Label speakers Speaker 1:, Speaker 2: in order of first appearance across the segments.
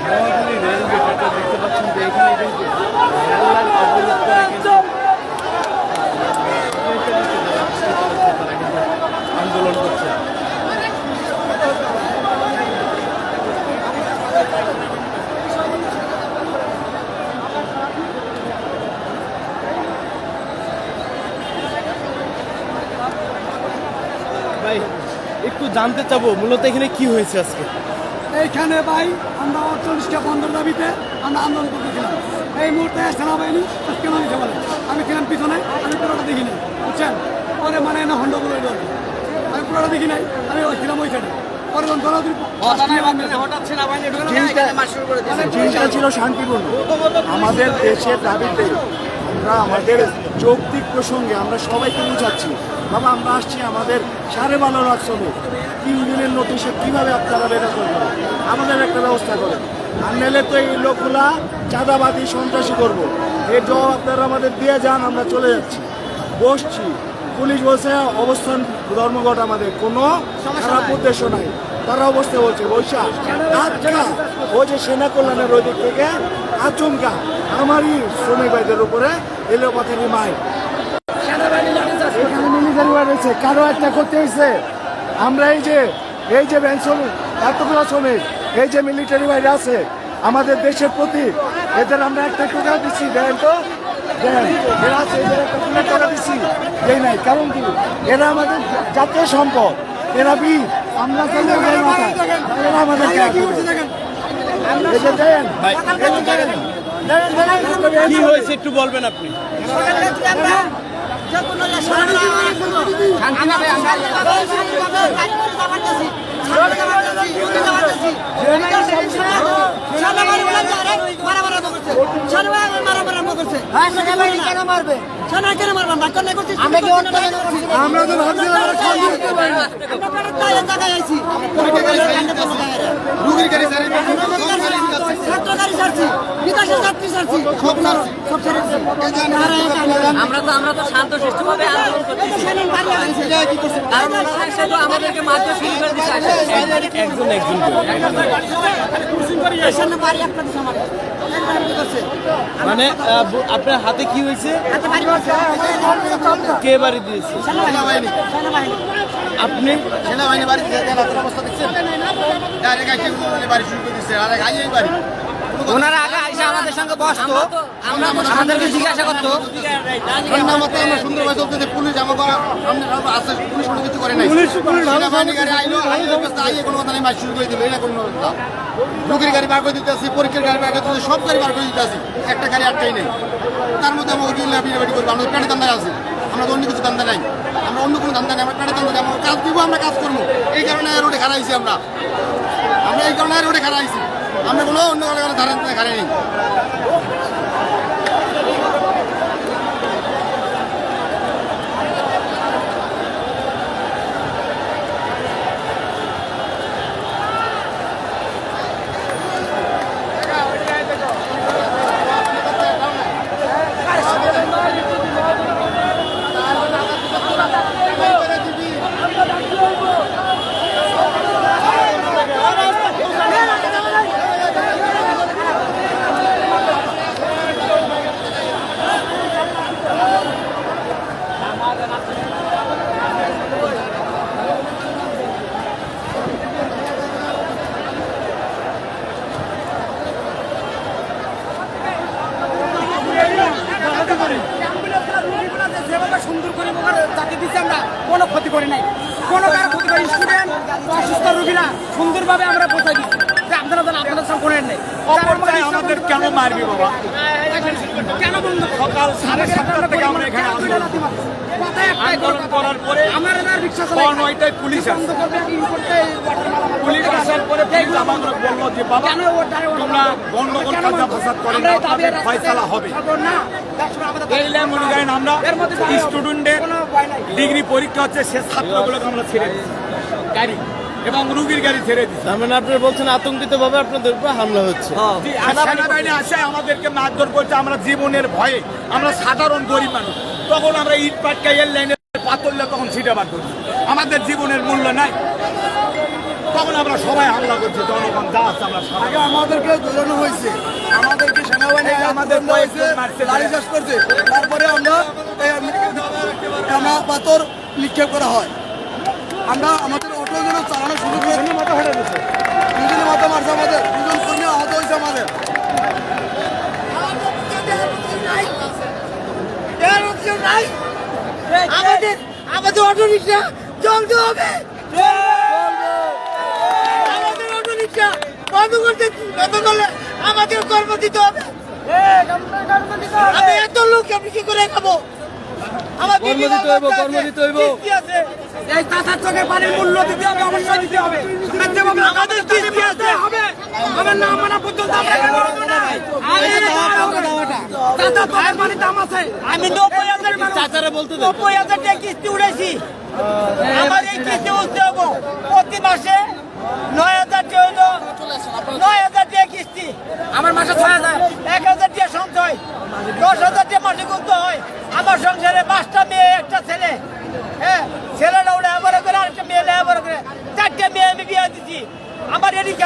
Speaker 1: Noakhali rail gate এটা দেখতে পাচ্ছেন যে এখানে কিন্তু রেল লাইন অবরোধ করে কিন্তু আন্দোলন করছে। ভাই একটু জানতে চাবো মূলত এখানে কি হয়েছে আজকে?
Speaker 2: এইখানে ভাই আমরা 48টা বন্ধের দাবিতে আমরা আন্দোলন করতেছিলাম। এই মুহূর্তে সেনাবাহিনী আজকে মানুষে বলে আমি ছিলাম পিছনে, আমি পুরোটা দেখি নাই, বুঝছেন? পরে মানে না হন্ডগোল হইল, আমি পুরোটা দেখি নাই, আমি ছিলাম ওইখানে। পরে
Speaker 3: জিনিসটা ছিল শান্তিপূর্ণ। আমাদের দেশের দাবিতে আমরা আমাদের যৌক্তিক প্রসঙ্গে আমরা সবাইকে বুঝাচ্ছি, বাবা আমরা আসছি আমাদের 12.5 শ্রমিক 3 দিনের নোটিশে কীভাবে আপনারা বের করবেন, আমাদের একটা ব্যবস্থা করেন। আর নাহলে তো এই লোকগুলা চাঁদাবাদী সন্ত্রাসী করবো, এর জবাব আপনারা আমাদের দিয়ে যান, আমরা চলে যাচ্ছি। বসছি, পুলিশ বলছে অবস্থান ধর্মঘট, আমাদের কোনো খারাপ উদ্দেশ্য নাই। তারা অবস্থা বলছে বৈশাখ ও যে সেনা কল্যাণের ওই দিক থেকে আচমকা আমারই শ্রমিক ভাইদের উপরে এলোপাথারি মাইক, এখানে মিলিটারি রয়েছে, কারো একটা করতে হয়েছে। আমরা এই যে ব্যাংক শ্রমিক, এতগুলো শ্রমিক, এই যে মিলিটারি বাইরে আছে আমাদের দেশের প্রতি, এদের আমরা একটা টাকা দিচ্ছি, দেন তো দেন, এরা আছে এদের একটা টাকা দিচ্ছি, এই নাই। কারণ কি, এরা আমাদের জাতীয় সম্পদ, এরা বীর, আমরা এরা আমাদের
Speaker 1: কি হয়েছে একটু বলবেন আপনি?
Speaker 4: আমরা তো শান্ত সুষ্ঠুভাবে আন্দোলন করতেছি, কারণ আমাদেরকে মাত্র শুরু করে দিচ্ছে।
Speaker 1: একজন মানে আপনার হাতে কি হয়েছে? কে বাড়ি দিয়েছে? আপনি
Speaker 3: সেনাবাহিনী বাড়ি অবস্থা দেখছেন, বাড়ি শুরু করে দিচ্ছে, আর বাড়ি
Speaker 4: ওনারা আগে এসে আমাদের সঙ্গে বসতো, আমাদেরকে জিজ্ঞাসা করতো।
Speaker 3: আমরা সুন্দরভাবে চলতেছে, পুলিশ আমার আস্তে পুলিশ কোনো কিছু করে নাই, সেনাবাহিনী গাড়ি আইলো, আইয়ে কোনো কথা নেই, মাছ শুরু করে দিল। এটা কোনো রোগীর গাড়ি বার করে দিতে আসি, পরীক্ষার গাড়ি বার করতে সব গাড়ি বার করে দিতে আসি, একটা গাড়ি আটটাই নেই। তার মধ্যে আমরা বিনাবাড়ি করবো, আমরা পেটে দান্দায় আছি, আমরা অন্য কিছু দান্দা নাই, আমরা অন্য কোনো দান্দা নেই, আমরা পেটে দান্দা, আমরা কাজ দিব, আমরা কাজ করবো। এই কারণে রোডে খাড়া হয়েছি, আমরা এই কারণে রোডে খাড়া হয়েছি, আমরা কোনো অন্য ধারণ খাড়া নেই।
Speaker 2: সুন্দর করে যাকে দিচ্ছি আমরা কোনো ক্ষতি করি নাই, কোনো কারো ক্ষতি করি। স্টুডেন্ট অসুস্থ রোগীরা সুন্দরভাবে আমরা পৌঁছাই দিচ্ছি, যে আপনারা যেন আপনাদের সঙ্গে করেন নাই।
Speaker 3: আমাদের কেন মারবি বাবা?
Speaker 2: কেন বন্ধ?
Speaker 3: সকাল 7:30 থেকে আমরা এখানে আন্দোলন করার পরে
Speaker 2: আমার রিক্সা
Speaker 3: নয়টায় পুলিশ আসে, পুলিশ আসার পরে আমাদের বললো যে বাবা তোমরা গন্ডগোল কাজা ফাসাদ করেন, আপনাদের ফয়সালা হবে। এই মনে করেন আমরা স্টুডেন্টের ডিগ্রি পরীক্ষা হচ্ছে, সে ছাত্রগুলোকে আমরা ছেড়ে দিচ্ছি গাড়ি এবং রুগীর গাড়ি ছেড়ে দিচ্ছি।
Speaker 1: তার মানে আপনারা বলছেন আতঙ্কিত ভাবে আপনাদের উপর হামলা হচ্ছে?
Speaker 3: সেনাবাহিনী আসে আমাদেরকে মারধর করছে, আমরা জীবনের ভয়ে, আমরা সাধারণ গরিব মানুষ, তখন আমরা ইট পাটকা এর লাইনে পাতলে তখন ছিটে বাদ করছি, আমাদের জীবনের মূল্য নাই। তখন এখন আমরা সবাই হামলা করছি, জনগণ যা আছে আমরা সবাই।
Speaker 2: আগে আমাদেরকে ধরানো হয়েছে, আমাদেরকে সেনাবাহিনী
Speaker 3: আমাদের
Speaker 2: হয়েছে, লাঠি চার্জ করছে, তারপরে আমরা পাথর নিক্ষেপ করা হয়। আমরা আমাদের অটো যেন চালানো শুরু করে দুজনে মাথা মারছে, আমাদের দুজন কর্মী আহত হয়েছে আমাদের।
Speaker 5: আমাদের অটো রিক্সা চলতে হবে, আমাদের অটো রিক্সা বন্ধ করলে আমাদের কর্ম দিতে হবে। আমি এত লোক আমি কি করে খাবো? আমার
Speaker 1: কর্ম দিতে হইব।
Speaker 5: কিস্তি আছে, এই কাঁচা চোখে পানির মূল্য দিতে হবে, অবশ্যই দিতে হবে। আমাদের কিস্তি আছে, আমার নাম মানা পর্যন্ত আমরা কেন করবো না? কাঁচা চোখের পানির দাম আছে। আমি 90,000
Speaker 1: চাচারা বলতে দেন।
Speaker 5: 90,000 টাকা কিস্তি উঠেছি। আমার এই কিস্তি উঠতে হবো প্রতি মাসে 9,000 টাকা হইলো, 9,000 টাকা কিস্তি। আমার মাসে 6,000, 1,000 টাকা সঞ্চয়, 10,000 টাকা মাসে গুনতে হয়। আমার সংসারে 5টা মেয়ে, একটা ছেলে। হ্যাঁ, ছেলেরা ওরা লেখাপড়া করে, আরেকটা মেয়ে লেখাপড়া করে, 4টে মেয়ে আমি বিয়ে দিচ্ছি। আমার এদিক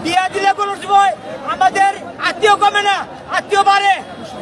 Speaker 5: বিয়ে দিলে কোনো সময় আমাদের আত্মীয় কমে না, আত্মীয় বাড়ে।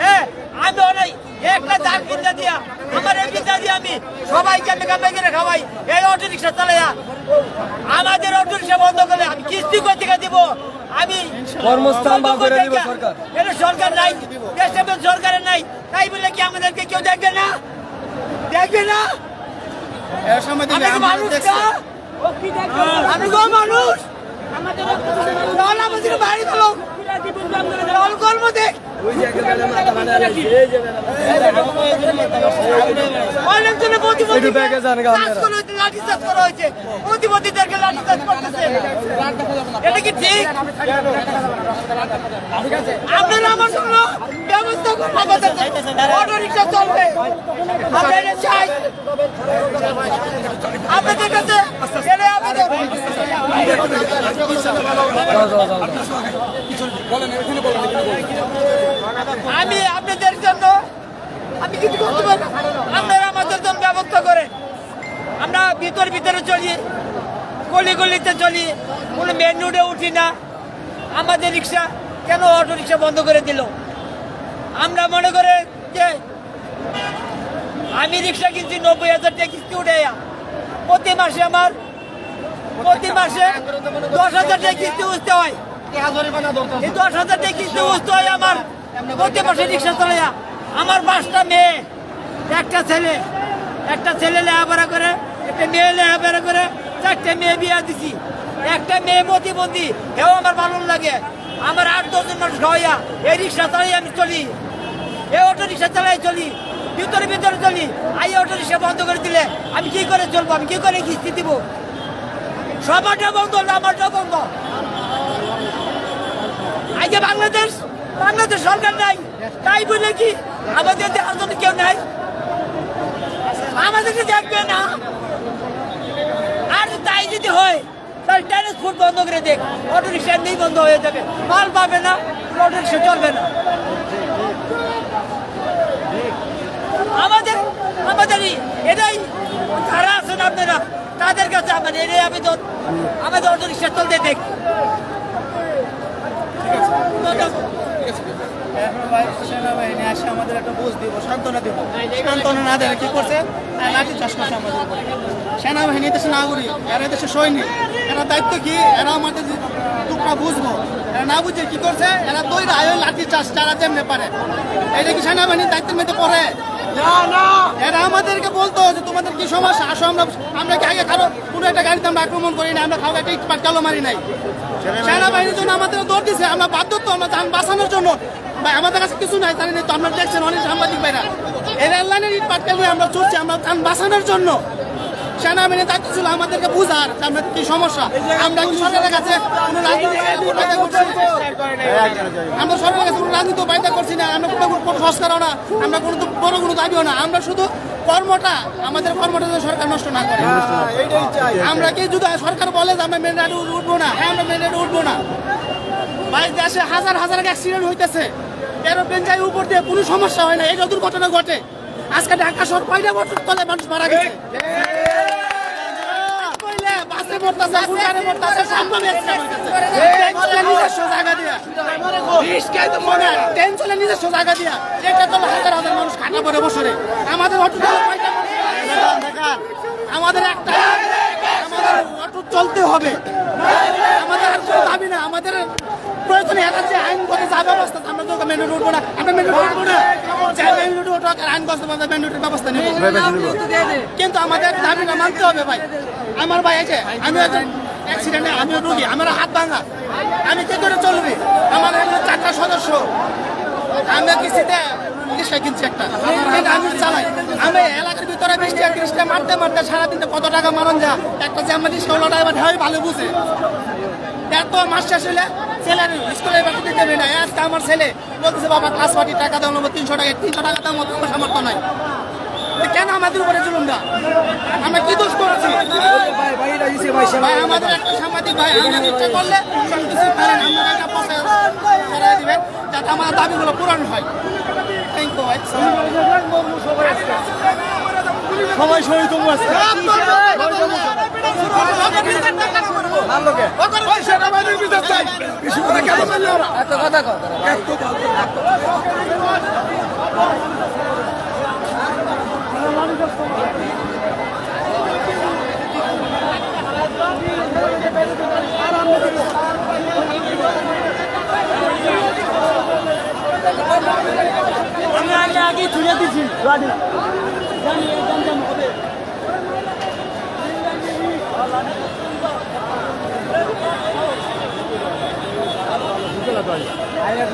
Speaker 5: হ্যাঁ, আমি অনেক একটা দান কিনে দিয়া, আমার এই কিনে দিয়ে আমি সবাইকে আমি কামাই করে খাওয়াই। এই অটো রিক্সা চালাইয়া আমাদের অটো রিক্সা বন্ধ করলে আমি কিস্তি করে থেকে দিব। আমি
Speaker 1: কর্মস্থান বা করে দিব সরকার।
Speaker 5: এটা সরকার নাই, দেশে সরকারের নাই, তাই বলে কি আমাদেরকে কেউ দেখবে না? দেখবে না? আমি কি মানুষ না? আমি গো মানুষ, তাহলে আমাদের বাড়ি ভালো কর্ম দেখ। অনেকজনের লাঠিচার্জ করা হয়েছে, প্রতিবন্ধীদেরকে লাঠিচার্জ করতেছে। এটা কি ঠিক? আপনারা আমার জন্য ব্যবস্থা করুন, আমাদের অটো রিক্সা চলবে। আমরা এটা চাই আপনাদের কাছে। এটাই আমাদের আমি আপনাদের জন্য আমি কিছু করতে পারি না। আপনারা আমাদের জন্য ব্যবস্থা করেন। আমরা ভিতরে চলি, গলিতে চলি, কোনো মেন রোডে উঠি না। আমাদের রিক্সা কেন অটো রিক্সা বন্ধ করে দিল? আমরা মনে করে যে আমি রিক্সা কিনছি 90,000 টাকা কিস্তি উঠে, প্রতি মাসে 10,000 টাকা কিস্তি উঠতে হয়। এই 10,000 টাকা কিস্তি উঠতে হয় আমার প্রতি মাসে রিক্সা চালাইয়া। আমার 5টা মেয়ে, একটা ছেলে লেখাপড়া করে, একটা মেয়ে লেখাপড়া করে, 4টে মেয়ে বিয়ে দিছি। একটা মেয়ে প্রতিবন্ধী, এও আমার ভালো লাগে। আমার 8-10 জন মানুষ খাওয়াইয়া এই রিক্সা চালাই আমি চলি, এই অটো রিক্সা চালাই চলি, ভিতরে চলি। এই অটো রিক্সা বন্ধ করে দিলে আমি কি করে চলবো? আমি কি করে কিস্তি দিব? সবারটা বন্ধ না, আমারটা বন্ধ। আজকে বাংলাদেশ সরকার নাই, তাই বলে কি আমাদের দেখার জন্য কেউ নাই? আমাদেরকে দেখবে না। আর তাই যদি হয় তাহলে ট্রান্সপোর্ট বন্ধ করে দেখ, অটো রিক্সা এমনি বন্ধ হয়ে যাবে, মাল পাবে না, অটো রিক্সা চলবে না। আমাদের এটাই যারা আছেন আপনারা, তাদের কাছে আমাদের এটাই আবেদন, আমাদের অটো রিক্সা চলতে দেখ।
Speaker 1: সেনাবাহিনী আসে আমাদের একটা বুঝ দিব, সান্ত্বনা দিব। সান্ত্বনা না দেয় কি করছে? লাঠি চাষ করছে আমাদের উপরে। সেনাবাহিনী দেশে নাগরিক, এরা দেশে সৈনিক, এরা দায়িত্ব কি? এরা আমাদের টুকরা বুঝবো, এরা না বুঝে কি করছে? এরা দইরা আয় লাঠি চাষ যারা যেমনে পারে। এটা কি সেনাবাহিনীর দায়িত্বের মধ্যে পড়ে? এরা আমাদেরকে বলতো যে তোমাদের কি সমস্যা, আসো আমরা কি আগে কারো কোনো একটা গাড়িতে আমরা আক্রমণ করি না, আমরা খাওয়া একটা ইট পাটকালো মারি নাই। সেনাবাহিনীর জন্য আমাদের দৌড় দিছে, আমরা বাধ্য তো, আমরা যান বাঁচানোর জন্য। ভাই আমাদের কাছে কিছু নাই, জানি তো আপনারা দেখছেন অনেক সাংবাদিক ভাইরা, এই রেল লাইনের ইট পাটকাল নিয়ে আমরা চলছি, আমরা যান বাঁচানোর জন্য। সেনাবাহিনীর দায়িত্ব ছিল আমাদেরকে বুঝার যে আমরা কি সমস্যা। আমরা কি সরকারের কাছে কোনো রাজনীতি করছি? আমরা সরকারের কাছে কোনো রাজনীতি বায়দা করছি না, আমরা কোনো সংস্কারও না, আমরা কোনো বড় কোনো দাবিও না। আমরা শুধু কর্মটা, আমাদের কর্মটা যেন সরকার নষ্ট না করে। আমরা কি যদি সরকার বলে যে আমরা মেন রোডে উঠবো না, হ্যাঁ আমরা মেন রোডে উঠবো না। ভাই দেশে হাজার অ্যাক্সিডেন্ট হইতেছে, এরোপ্লেন যাই উপর দিয়ে কোনো সমস্যা হয় না, এটা দুর্ঘটনা ঘটে। আজকে ঢাকা শহর 5টা বছর তলে মানুষ মারা গেছে। বাসে মরতাছে, গুলশানে মরতাছে, সামনে এসছে আমার কাছে। নিজস্ব জায়গা দিয়া ট্রেন চলে নিজস্ব জায়গা দিয়া এটা তো হাজার হাজার মানুষ খাটা পড়ে বসরে। আমাদের অটো আমাদের একটা আমাদের অটো চলতে হবে। আমাদের আর কোনো দাবি না, আমাদের প্রয়োজনে এটা যে আইনগত যা ব্যবস্থা আমরা তো মেনে উঠবো না, আমরা মেনে উঠবো না, যে মেনে উঠবো আইনগত মেনে উঠে ব্যবস্থা নেব। কিন্তু আমাদের দাবিটা মানতে হবে ভাই। আমার ভাই আছে, আমি একজন অ্যাক্সিডেন্টে, আমিও রুগী, আমার হাত ভাঙা, আমি কি করে চলবে? আমার এখানে 4টা সদস্য, আমি কিস্তিতে রিক্সা কিনছি একটা, কিন্তু আমি চালাই। আমি এলাকার ভিতরে 20টা মারতে মারতে সারাদিনে কত টাকা মারন যা একটা যে আমার রিক্সা ড্রাইভার হয় ভালো বুঝে। এত মাস শেষ হলে ছেলের স্কুলে বাড়ি দিতে হবে না। আজকে আমার ছেলে বলতেছে বাবা ক্লাস পার্টি টাকা দেওয়া নেবো 300 টাকা, 300 টাকা দাম মতো আমার সামর্থ্য নাই। কেন আমাদের উপরে জুলুম না? আমরা কি দোষ করেছি ভাই? আমাদের একটা সাংবাদিক ভাই আমাদের ইচ্ছা করলে সবকিছু পারেন, আমরা একটা প্রচার করাই দিবেন যাতে আমার দাবিগুলো পূরণ হয়। থ্যাংক ইউ ভাই।
Speaker 3: সবাই শহীদ হবো আজকে।
Speaker 5: আমি আগে ছুড়ে দিছি গাড়ি
Speaker 3: আইয়া